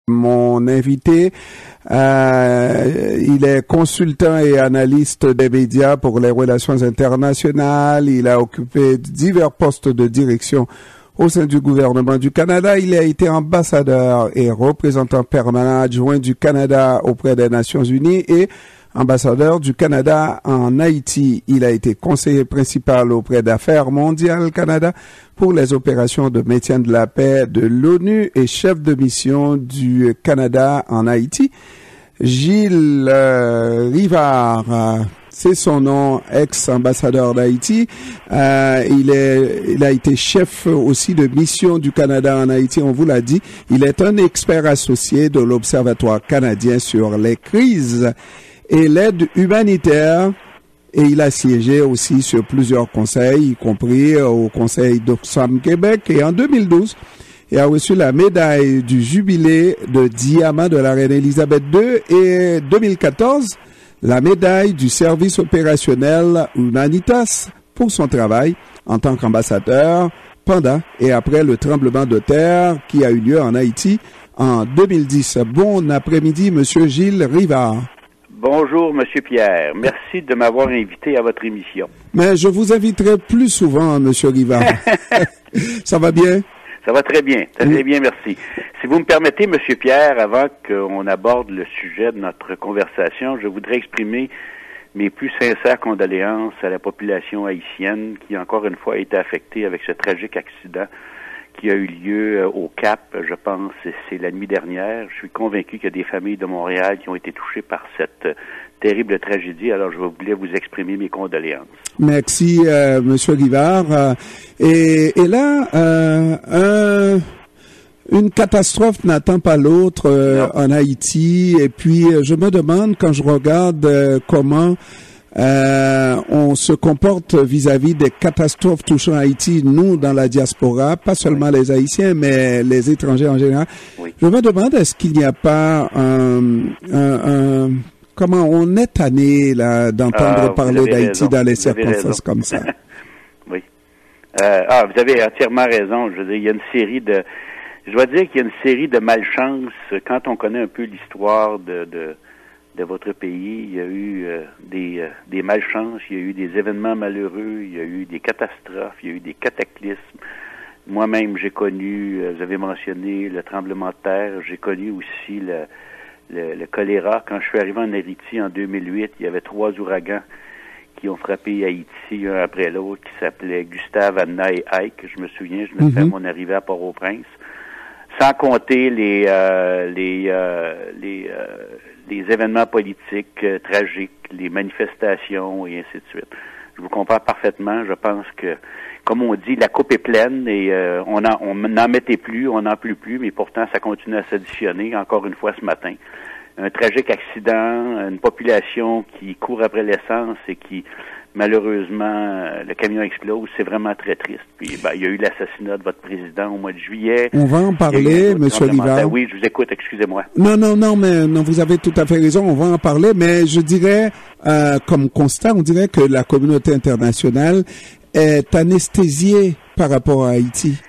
Mon invité, il est consultant et analyste des médias pour les relations internationales. Il a occupé divers postes de direction au sein du gouvernement du Canada. Il a été ambassadeur et représentant permanent adjoint du Canada auprès des Nations Unies et ambassadeur du Canada en Haïti. Il a été conseiller principal auprès d'Affaires mondiales Canada pour les opérations de maintien de la paix de l'ONU et chef de mission du Canada en Haïti. Gilles Rivard, c'est son nom, ex-ambassadeur d'Haïti. Il a été chef aussi de mission du Canada en Haïti, on vous l'a dit. Il est un expert associé de l'Observatoire canadien sur les crises et l'aide humanitaire, et il a siégé aussi sur plusieurs conseils, y compris au Conseil d'Oxfam Québec. Et en 2012, il a reçu la médaille du jubilé de diamant de la reine Élisabeth II et 2014, la médaille du service opérationnel Humanitas pour son travail en tant qu'ambassadeur pendant et après le tremblement de terre qui a eu lieu en Haïti en 2010. Bon après-midi, Monsieur Gilles Rivard. Bonjour, Monsieur Pierre. Merci de m'avoir invité à votre émission. Mais je vous inviterai plus souvent, Monsieur Rivard. Ça va bien? Ça va très bien. Très bien, merci. Si vous me permettez, Monsieur Pierre, avant qu'on aborde le sujet de notre conversation, je voudrais exprimer mes plus sincères condoléances à la population haïtienne qui, encore une fois, a été affectée avec ce tragique accident qui a eu lieu au Cap, je pense, c'est la nuit dernière. Je suis convaincu qu'il y a des familles de Montréal qui ont été touchées par cette terrible tragédie. Alors, je voulais vous exprimer mes condoléances. Merci, Monsieur Rivard. Et là, une catastrophe n'attend pas l'autre en Haïti. Et puis, je me demande, quand je regarde comment on se comporte vis-à-vis des catastrophes touchant Haïti, nous, dans la diaspora, pas seulement les Haïtiens, mais les étrangers en général. Oui. Je me demande, est-ce qu'il n'y a pas comment on est tanné là d'entendre parler d'Haïti dans les circonstances comme ça? Oui. Vous avez entièrement raison. Je veux dire, il y a une série de... Je dois dire qu'il y a une série de malchances quand on connaît un peu l'histoire de votre pays. Il y a eu des malchances, il y a eu des événements malheureux, il y a eu des catastrophes, il y a eu des cataclysmes. Moi-même, j'ai connu, vous avez mentionné le tremblement de terre, j'ai connu aussi le choléra. Quand je suis arrivé en Haïti en 2008, il y avait 3 ouragans qui ont frappé Haïti un après l'autre, qui s'appelaient Gustave, Anna et Ike. Je me souviens, je me fais mon arrivée à Port-au-Prince. Sans compter les événements politiques tragiques, les manifestations et ainsi de suite. Je vous comprends parfaitement. Je pense que, comme on dit, la coupe est pleine et on n'en mettait plus, on n'en peut plus, mais pourtant ça continue à s'additionner. Encore une fois ce matin, un tragique accident, une population qui court après l'essence et qui malheureusement, le camion explose, c'est vraiment très triste. Puis, il y a eu l'assassinat de votre président au mois de juillet. On va en parler, M. Rivard. Oui, je vous écoute, excusez-moi. Non, vous avez tout à fait raison, on va en parler, mais je dirais, comme constat, on dirait que la communauté internationale est anesthésiée par rapport à Haïti.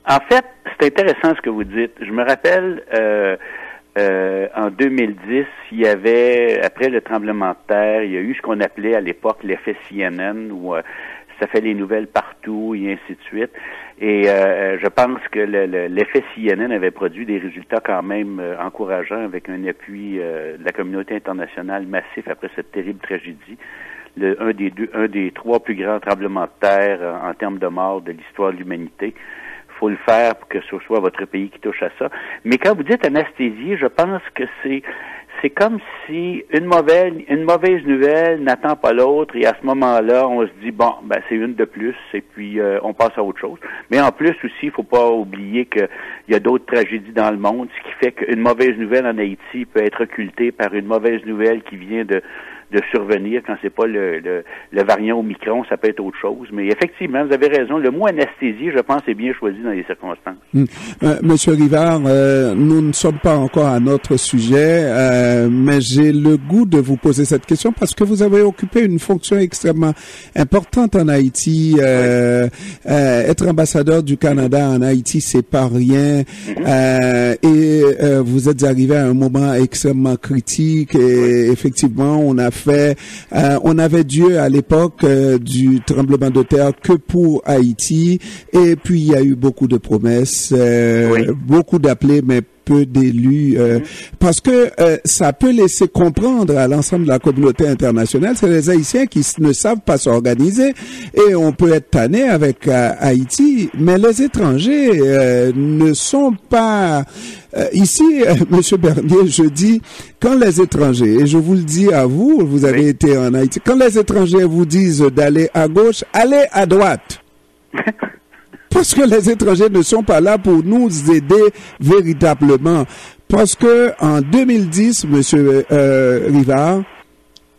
En fait, c'est intéressant ce que vous dites. Je me rappelle... en 2010, il y avait, après le tremblement de terre, il y a eu ce qu'on appelait à l'époque l'effet CNN, où ça fait les nouvelles partout et ainsi de suite. Et je pense que l'effet CNN avait produit des résultats quand même encourageants avec un appui de la communauté internationale massif après cette terrible tragédie. Un des 3 plus grands tremblements de terre en termes de morts de l'histoire de l'humanité. Faut le faire pour que ce soit votre pays qui touche à ça. Mais quand vous dites anesthésie, je pense que c'est comme si une mauvaise nouvelle n'attend pas l'autre et à ce moment-là, on se dit c'est une de plus et puis on passe à autre chose. Mais en plus aussi, il faut pas oublier qu'il y a d'autres tragédies dans le monde, ce qui fait qu'une mauvaise nouvelle en Haïti peut être occultée par une mauvaise nouvelle qui vient de survenir quand c'est pas le variant Omicron, ça peut être autre chose. Mais effectivement, vous avez raison, le mot anesthésie, je pense, est bien choisi dans les circonstances. Monsieur Rivard, nous ne sommes pas encore à notre sujet, mais j'ai le goût de vous poser cette question parce que vous avez occupé une fonction extrêmement importante en Haïti. Être ambassadeur du Canada en Haïti, c'est pas rien. Et vous êtes arrivé à un moment extrêmement critique et effectivement, on avait Dieu à l'époque du tremblement de terre que pour Haïti et puis il y a eu beaucoup de promesses, beaucoup d'appelés mais peu d'élus, parce que ça peut laisser comprendre à l'ensemble de la communauté internationale, c'est les Haïtiens qui ne savent pas s'organiser et on peut être tanné avec Haïti, mais les étrangers ne sont pas... ici, Monsieur Bernier, je dis, quand les étrangers, et je vous le dis à vous, vous avez été en Haïti, quand les étrangers vous disent d'aller à gauche, allez à droite. Parce que les étrangers ne sont pas là pour nous aider véritablement. Parce que en 2010, Monsieur Rivard,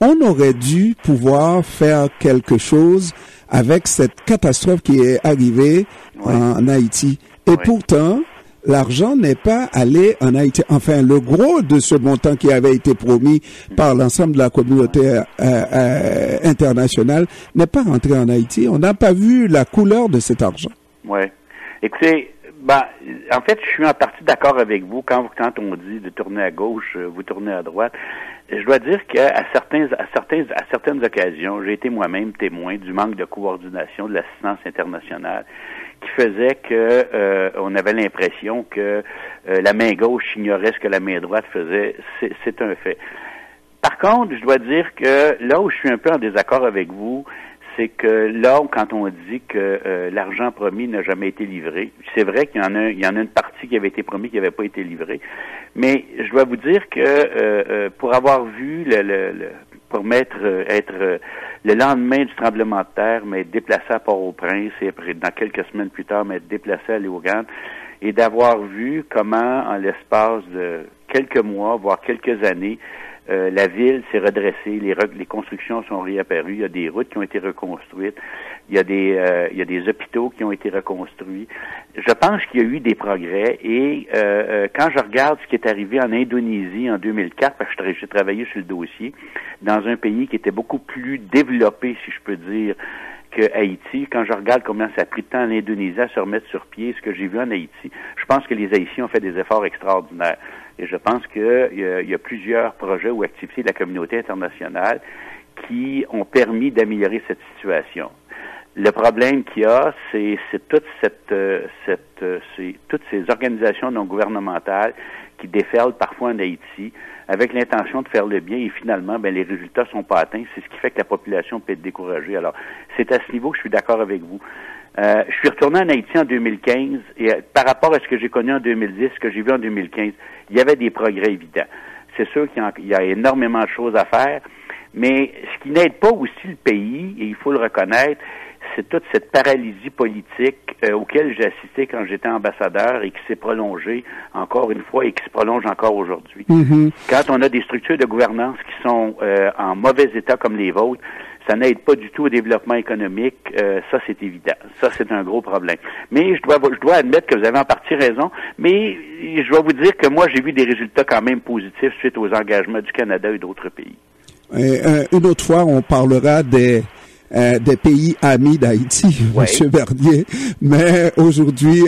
on aurait dû pouvoir faire quelque chose avec cette catastrophe qui est arrivée en Haïti. Et pourtant, l'argent n'est pas allé en Haïti. Enfin, le gros de ce montant qui avait été promis par l'ensemble de la communauté internationale n'est pas rentré en Haïti. On n'a pas vu la couleur de cet argent. Oui. Écoutez, en fait, je suis en partie d'accord avec vous quand on dit de tourner à gauche, vous tournez à droite. Je dois dire qu'à certaines occasions, j'ai été moi-même témoin du manque de coordination de l'assistance internationale qui faisait que on avait l'impression que la main gauche ignorait ce que la main droite faisait. C'est un fait. Par contre, je dois dire que là où je suis un peu en désaccord avec vous, c'est que là, quand on dit que l'argent promis n'a jamais été livré, c'est vrai qu'il y en a une partie qui avait été promis qui n'avait pas été livrée, mais je dois vous dire que pour avoir vu pour être le lendemain du tremblement de terre, m'être déplacé à Port-au-Prince et après, dans quelques semaines plus tard, m'être déplacé à Léogane, et d'avoir vu comment, en l'espace de quelques mois, voire quelques années, la ville s'est redressée, les constructions sont réapparues, il y a des routes qui ont été reconstruites, il y a des hôpitaux qui ont été reconstruits. Je pense qu'il y a eu des progrès et quand je regarde ce qui est arrivé en Indonésie en 2004, parce que j'ai travaillé sur le dossier, dans un pays qui était beaucoup plus développé, si je peux dire, que Haïti, quand je regarde combien ça a pris de temps en Indonésie à se remettre sur pied, ce que j'ai vu en Haïti, je pense que les Haïtiens ont fait des efforts extraordinaires. Et je pense qu'il y a plusieurs projets ou activités de la communauté internationale qui ont permis d'améliorer cette situation. Le problème qu'il y a, c'est toutes ces organisations non gouvernementales qui déferlent parfois en Haïti avec l'intention de faire le bien et finalement, les résultats sont pas atteints. C'est ce qui fait que la population peut être découragée. Alors, c'est à ce niveau que je suis d'accord avec vous. Je suis retourné en Haïti en 2015 et par rapport à ce que j'ai connu en 2010, ce que j'ai vu en 2015, il y avait des progrès évidents. C'est sûr qu'il y a énormément de choses à faire, mais ce qui n'aide pas aussi le pays, et il faut le reconnaître, c'est toute cette paralysie politique auquel j'ai assisté quand j'étais ambassadeur et qui s'est prolongée encore une fois et qui se prolonge encore aujourd'hui. Quand on a des structures de gouvernance qui sont en mauvais état comme les vôtres, ça n'aide pas du tout au développement économique, ça c'est évident. Ça c'est un gros problème. Mais je dois admettre que vous avez en partie raison, mais je dois vous dire que moi j'ai vu des résultats quand même positifs suite aux engagements du Canada et d'autres pays. Une autre fois, on parlera des pays amis d'Haïti, Monsieur Bernier. Mais aujourd'hui,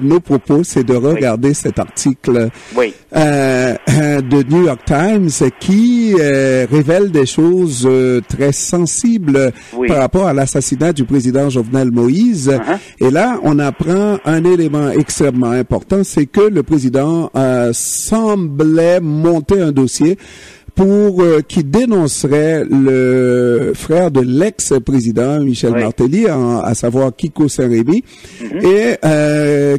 nos propos, c'est de regarder cet article de New York Times qui révèle des choses très sensibles par rapport à l'assassinat du président Jovenel Moïse. Et là, on apprend un élément extrêmement important, c'est que le président semblait monter un dossier pour qui dénoncerait le frère de l'ex-président Michel Martelly, à savoir Kiko Saint-Rémy. Et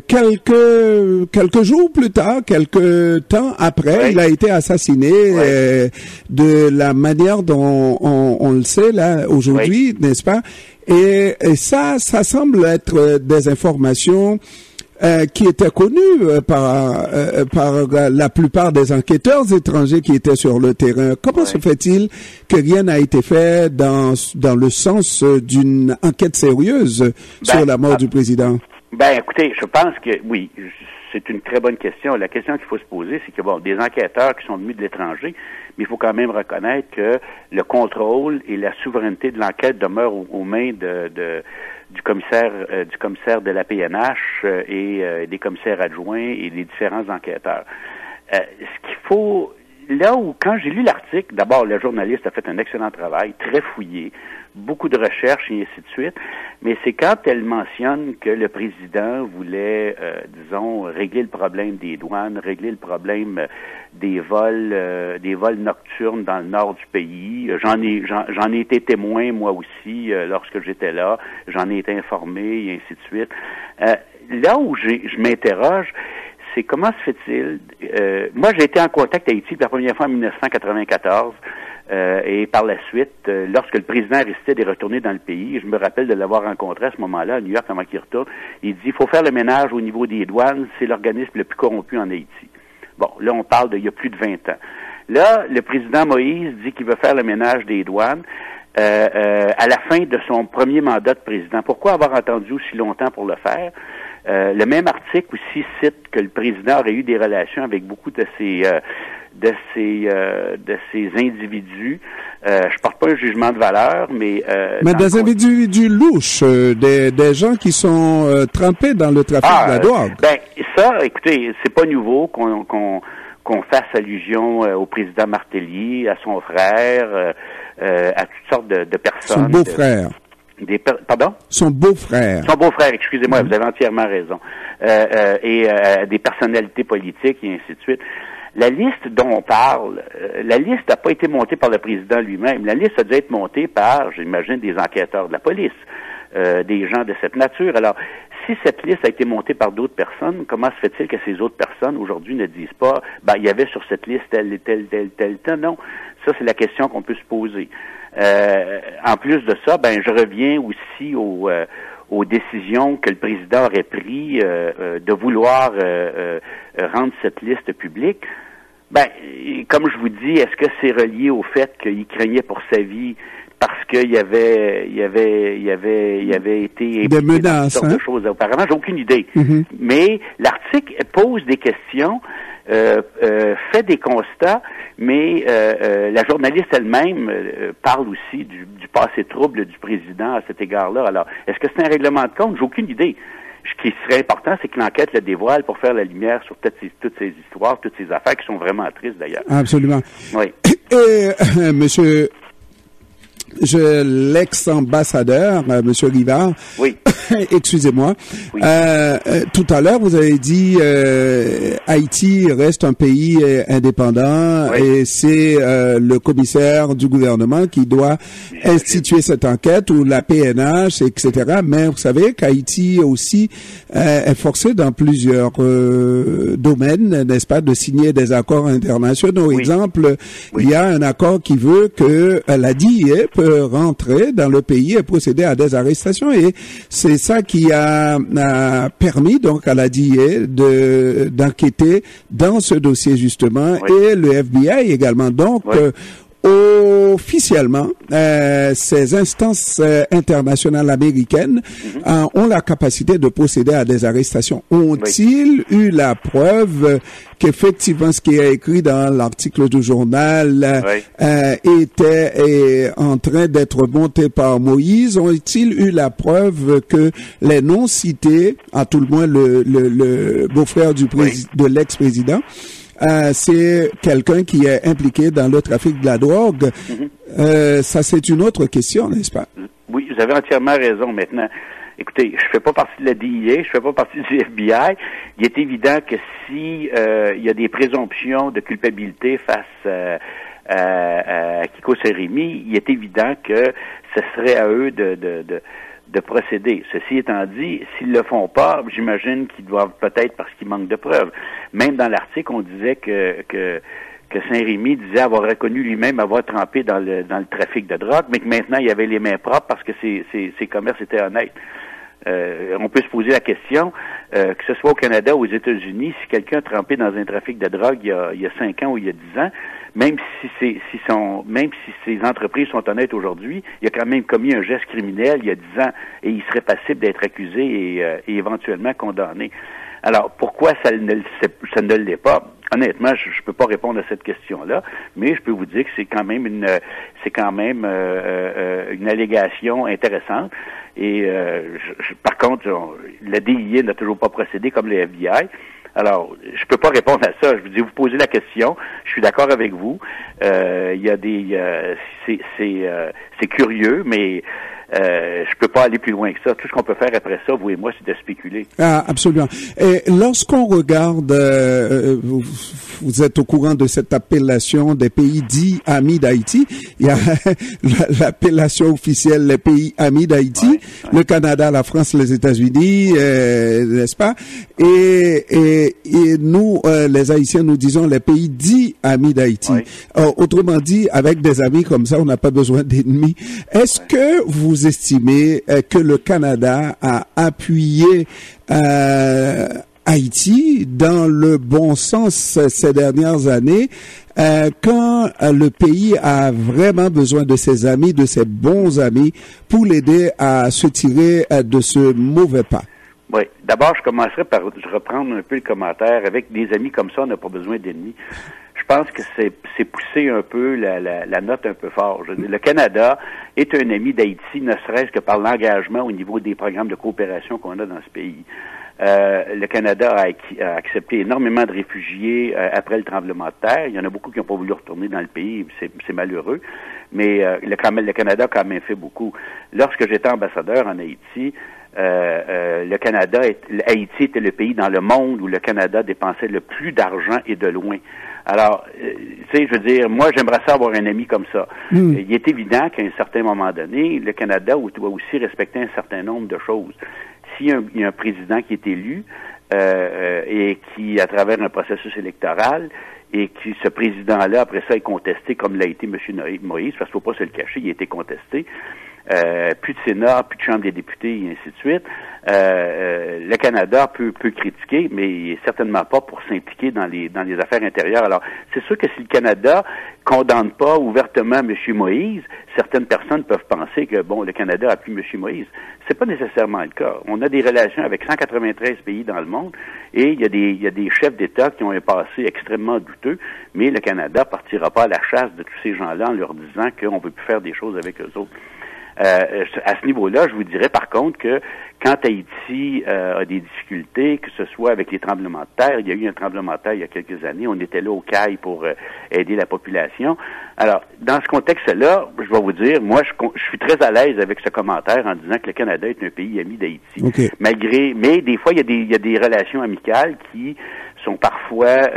quelques jours plus tard, quelques temps après, il a été assassiné de la manière dont on le sait là aujourd'hui, n'est-ce pas? Et ça semble être des informations qui était connu par la plupart des enquêteurs étrangers qui étaient sur le terrain. Comment se fait-il que rien n'a été fait dans le sens d'une enquête sérieuse sur la mort du président? Écoutez, je pense que oui, c'est une très bonne question. La question qu'il faut se poser, c'est que des enquêteurs qui sont venus de l'étranger, mais il faut quand même reconnaître que le contrôle et la souveraineté de l'enquête demeurent aux mains du commissaire de la PNH et des commissaires adjoints et des différents enquêteurs. Ce qu'il faut, là où, quand j'ai lu l'article, d'abord, le journaliste a fait un excellent travail, très fouillé, beaucoup de recherches et ainsi de suite, mais c'est quand elle mentionne que le président voulait, régler le problème des douanes, régler le problème des vols nocturnes dans le nord du pays. J'en ai été témoin, moi aussi, lorsque j'étais là. J'en ai été informé et ainsi de suite. Là où je m'interroge, c'est comment se fait-il... moi, j'ai été en contact avec Haïti pour la première fois en 1994, et par la suite, lorsque le président Aristide est retourné dans le pays, je me rappelle de l'avoir rencontré à ce moment-là, à New York, avant qu'il retourne, il dit, il faut faire le ménage au niveau des douanes, c'est l'organisme le plus corrompu en Haïti. Bon, là, on parle d'il y a plus de 20 ans. Là, le président Moïse dit qu'il veut faire le ménage des douanes à la fin de son premier mandat de président. Pourquoi avoir attendu aussi longtemps pour le faire? Le même article aussi cite que le président aurait eu des relations avec beaucoup de ces individus. Je porte pas un jugement de valeur, mais des individus louches, des gens qui sont trempés dans le trafic de la drogue. Ça, écoutez, c'est pas nouveau qu'on fasse allusion au président Martelly, à son frère, à toutes sortes de personnes. Son beau-frère. Pardon? Son beau-frère. Son beau-frère, excusez-moi, vous avez entièrement raison. Et des personnalités politiques et ainsi de suite. La liste dont on parle, la liste n'a pas été montée par le président lui-même. La liste a dû être montée par, j'imagine, des enquêteurs de la police, des gens de cette nature. Alors, si cette liste a été montée par d'autres personnes, comment se fait-il que ces autres personnes, aujourd'hui, ne disent pas, il y avait sur cette liste tel. Non. Ça, c'est la question qu'on peut se poser. En plus de ça, je reviens aussi aux décisions que le président aurait prises de vouloir rendre cette liste publique. Comme je vous dis, est-ce que c'est relié au fait qu'il craignait pour sa vie parce qu'il avait été des menaces, dans toutes sortes de choses auparavant? J'ai aucune idée. Mm-hmm. Mais l'article pose des questions, fait des constats, mais la journaliste elle-même parle aussi du passé trouble du président à cet égard-là. Alors, est-ce que c'est un règlement de compte? J'ai aucune idée. Ce qui serait important, c'est que l'enquête le dévoile pour faire la lumière sur toutes ces histoires, toutes ces affaires qui sont vraiment tristes d'ailleurs. Absolument. Oui. Et monsieur l'ex-ambassadeur, monsieur Rivard. Oui. Excusez-moi. Oui. Tout à l'heure, vous avez dit Haïti reste un pays indépendant, oui, et c'est le commissaire du gouvernement qui doit instituer cette enquête, ou la PNH, etc. Mais vous savez qu'Haïti aussi est forcé dans plusieurs domaines, n'est-ce pas, de signer des accords internationaux. Oui. Exemple, oui, il y a un accord qui veut que la DIA peut rentrer dans le pays et procéder à des arrestations, et c'est ça qui a permis donc à la DIA d'enquêter dans ce dossier justement, oui, et le FBI également. Donc, oui, officiellement, ces instances internationales américaines ont la capacité de procéder à des arrestations. Ont-ils eu la preuve qu'effectivement ce qui est écrit dans l'article du journal était en train d'être monté par Moïse? Ont-ils eu la preuve que les noms cités, à tout le moins le beau-frère de l'ex-président, c'est quelqu'un qui est impliqué dans le trafic de la drogue? Ça, c'est une autre question, n'est-ce pas? Oui, vous avez entièrement raison. Maintenant, écoutez, je fais pas partie de la DIA, je fais pas partie du FBI. Il est évident que si il y a des présomptions de culpabilité face à Kiko Sérémy, il est évident que ce serait à eux de procéder. Ceci étant dit, s'ils le font pas, j'imagine qu'ils doivent peut-être parce qu'il manque de preuves. Même dans l'article, on disait que Saint-Rémy disait avoir reconnu lui-même avoir trempé dans le trafic de drogue, mais que maintenant il avait les mains propres parce que ses commerces étaient honnêtes. On peut se poser la question, que ce soit au Canada ou aux États-Unis, si quelqu'un a trempé dans un trafic de drogue il y a 5 ans ou il y a 10 ans, même si ces entreprises sont honnêtes aujourd'hui, il a quand même commis un geste criminel il y a 10 ans et il serait passible d'être accusé et éventuellement condamné. Alors, pourquoi ça ne l'est pas? Honnêtement, je peux pas répondre à cette question-là, mais je peux vous dire que c'est quand même une allégation intéressante. Et par contre, la DIA n'a toujours pas procédé comme le FBI. Alors, je peux pas répondre à ça. Je vous dis, vous posez la question. Je suis d'accord avec vous. Il y a c'est curieux, mais je peux pas aller plus loin que ça. Tout ce qu'on peut faire après ça, vous et moi, c'est de spéculer. Ah, absolument. Et lorsqu'on regarde, vous êtes au courant de cette appellation des pays dits amis d'Haïti. Il y a l'appellation officielle les pays amis d'Haïti, ouais. Le Canada, la France, les États-Unis, n'est-ce pas? Et nous, les Haïtiens, nous disons les pays dits amis d'Haïti. Ouais. Autrement dit, avec des amis comme ça, on n'a pas besoin d'ennemis. Est-ce que vous estimez que le Canada a appuyé Haïti dans le bon sens ces dernières années quand le pays a vraiment besoin de ses amis, de ses bons amis, pour l'aider à se tirer de ce mauvais pas? Oui. D'abord, je commencerai par reprendre un peu le commentaire. Avec des amis comme ça, on n'a pas besoin d'ennemis. Je pense que c'est pousser un peu la note un peu fort. Je veux dire, le Canada est un ami d'Haïti, ne serait-ce que par l'engagement au niveau des programmes de coopération qu'on a dans ce pays. Le Canada a accepté énormément de réfugiés après le tremblement de terre. Il y en a beaucoup qui n'ont pas voulu retourner dans le pays. C'est malheureux. Mais le Canada a quand même fait beaucoup. Lorsque j'étais ambassadeur en Haïti, Haïti était le pays dans le monde où le Canada dépensait le plus d'argent et de loin. Alors, tu sais, je veux dire, moi, j'aimerais ça avoir un ami comme ça. Il est évident qu'à un certain moment donné, le Canada doit aussi respecter un certain nombre de choses. S'il y a un président qui est élu et qui, à travers un processus électoral, et que ce président-là, après ça, est contesté comme l'a été M. Moïse, parce qu'il ne faut pas se le cacher, il a été contesté. Plus de Sénat, plus de Chambre des députés, et ainsi de suite. Le Canada peut critiquer, mais certainement pas pour s'impliquer dans les affaires intérieures. Alors, c'est sûr que si le Canada condamne pas ouvertement M. Moïse, certaines personnes peuvent penser que, bon, le Canada appuie M. Moïse. C'est pas nécessairement le cas. On a des relations avec 193 pays dans le monde et il y a des chefs d'État qui ont un passé extrêmement douteux, mais le Canada partira pas à la chasse de tous ces gens-là en leur disant qu'on peut plus faire des choses avec eux autres. À ce niveau-là, je vous dirais par contre que quand Haïti a des difficultés, que ce soit avec les tremblements de terre, il y a eu un tremblement de terre il y a quelques années, on était là au CAI pour aider la population. Alors, dans ce contexte-là, je vais vous dire, moi, je suis très à l'aise avec ce commentaire en disant que le Canada est un pays ami d'Haïti. Okay. Mais des fois, il y a des relations amicales qui sont parfois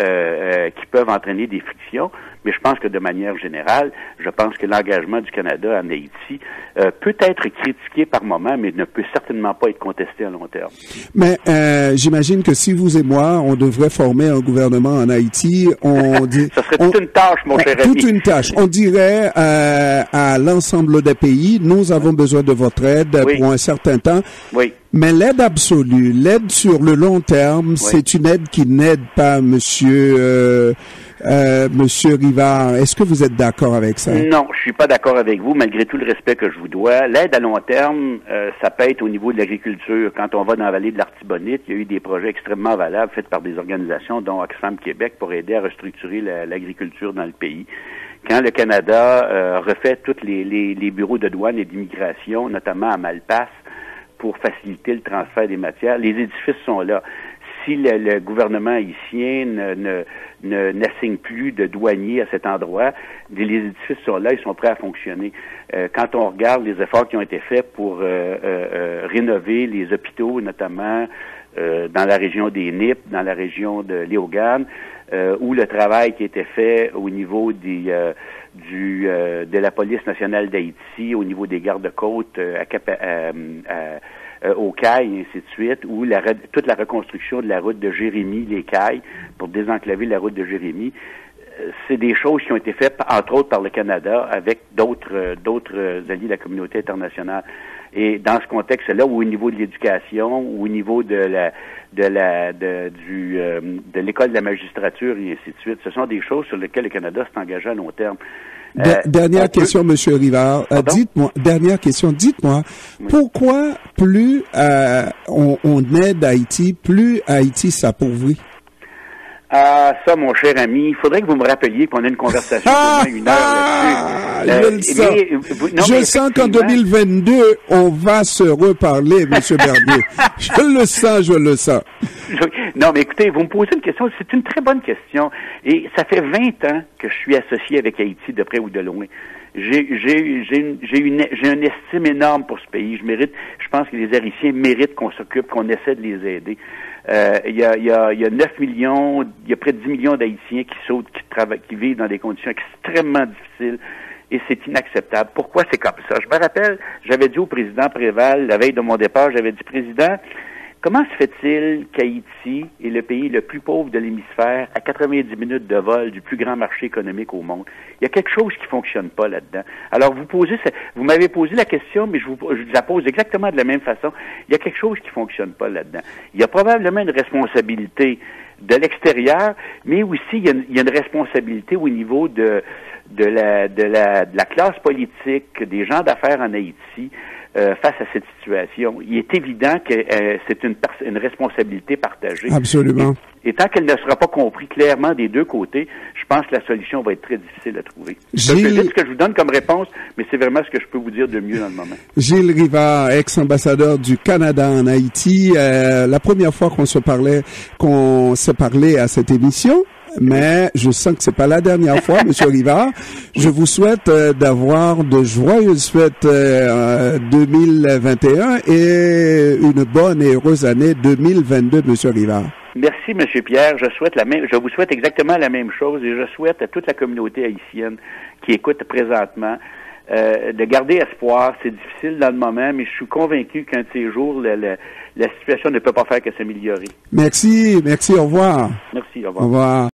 qui peuvent entraîner des frictions, mais je pense que de manière générale, je pense que l'engagement du Canada en Haïti peut être critiqué par moment, mais ne peut certainement pas être contesté à long terme. Mais j'imagine que si vous et moi, on devrait former un gouvernement en Haïti, ça serait toute une tâche, mon cher ami. Toute une tâche. On dirait à l'ensemble des pays, nous avons besoin de votre aide pour un certain temps. Oui. Mais l'aide absolue, l'aide sur le long terme, c'est une aide qui n'aide pas Monsieur Rivard. Est-ce que vous êtes d'accord avec ça? Non, je suis pas d'accord avec vous, malgré tout le respect que je vous dois. L'aide à long terme, ça peut être au niveau de l'agriculture. Quand on va dans la vallée de l'Artibonite, il y a eu des projets extrêmement valables faits par des organisations, dont Oxfam Québec, pour aider à restructurer l'agriculture dans le pays. Quand le Canada refait tous les bureaux de douane et d'immigration, notamment à Malpasse, pour faciliter le transfert des matières, les édifices sont là. Si le gouvernement haïtien n'assigne plus de douaniers à cet endroit, les édifices sont là, ils sont prêts à fonctionner. Quand on regarde les efforts qui ont été faits pour rénover les hôpitaux, notamment dans la région des Nippes, dans la région de Léogane, ou le travail qui a été fait au niveau de la police nationale d'Haïti, au niveau des gardes-côtes au CAI, et ainsi de suite, ou toute la reconstruction de la route de Jérémie, les CAI, pour désenclaver la route de Jérémie. C'est des choses qui ont été faites, entre autres, par le Canada, avec d'autres alliés de la communauté internationale. Et dans ce contexte-là, ou au niveau de l'éducation, ou au niveau de l'école de la magistrature et ainsi de suite, ce sont des choses sur lesquelles le Canada s'est engagé à long terme. Dernière question, Monsieur Rivard. Dites-moi, pourquoi plus on aide Haïti, plus Haïti s'appauvrit? Ah, ça, mon cher ami, il faudrait que vous me rappeliez qu'on ait une conversation de une heure là-dessus. Je sens qu'en 2022, on va se reparler, Monsieur Bernier. Je le sens. Non, mais écoutez, vous me posez une question, c'est une très bonne question. Et ça fait 20 ans que je suis associé avec Haïti, de près ou de loin. J'ai une estime énorme pour ce pays. Je pense que les Haïtiens méritent qu'on s'occupe, qu'on essaie de les aider. Il y a 9 millions, il y a près de 10 millions d'Haïtiens qui vivent dans des conditions extrêmement difficiles. Et c'est inacceptable. Pourquoi c'est comme ça? Je me rappelle, j'avais dit au président Préval, la veille de mon départ, j'avais dit, Président, comment se fait-il qu'Haïti est le pays le plus pauvre de l'hémisphère à 90 minutes de vol du plus grand marché économique au monde? Il y a quelque chose qui fonctionne pas là-dedans. Alors, vous m'avez posé la question, mais je vous la pose exactement de la même façon. Il y a quelque chose qui fonctionne pas là-dedans. Il y a probablement une responsabilité de l'extérieur, mais aussi il y a une responsabilité au niveau de la classe politique, des gens d'affaires en Haïti, face à cette situation. Il est évident que c'est une responsabilité partagée. Absolument. Et tant qu'elle ne sera pas comprise clairement des deux côtés, je pense que la solution va être très difficile à trouver. C'est ce que je vous donne comme réponse, mais c'est vraiment ce que je peux vous dire de mieux dans le moment. Gilles Rivard, ex-ambassadeur du Canada en Haïti, la première fois qu'on se parlait à cette émission, mais je sens que c'est pas la dernière fois, Monsieur Rivard. Je vous souhaite d'avoir de joyeuses fêtes 2021 et une bonne et heureuse année 2022, Monsieur Rivard. Merci, Monsieur Pierre. Je vous souhaite exactement la même chose et je souhaite à toute la communauté haïtienne qui écoute présentement de garder espoir. C'est difficile dans le moment, mais je suis convaincu qu'un de ces jours, la situation ne peut pas faire que s'améliorer. Merci, au revoir. Merci, au revoir. Au revoir.